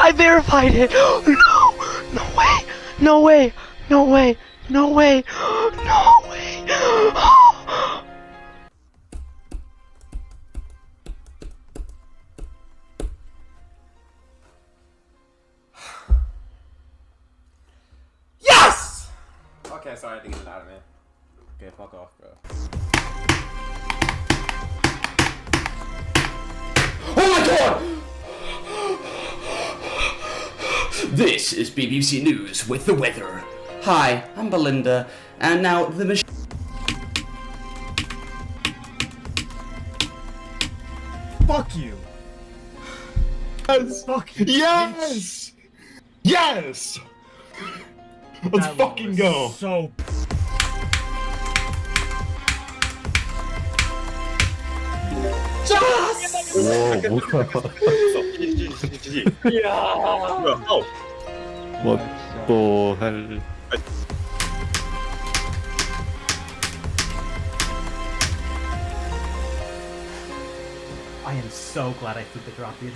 I verified it! No! No way! No way! No way! No way! No way! Yes! Okay, sorry, I had to get it out of me. Okay, fuck off, bro. Oh my god! This is BBC News with the weather. Hi, I'm Belinda, and now the machine. Fuck you. Yes! Fuck you. Yes! Yes! Let's That fucking was go. So. Whoa, what the hell? I am so glad I threw the drop, dude.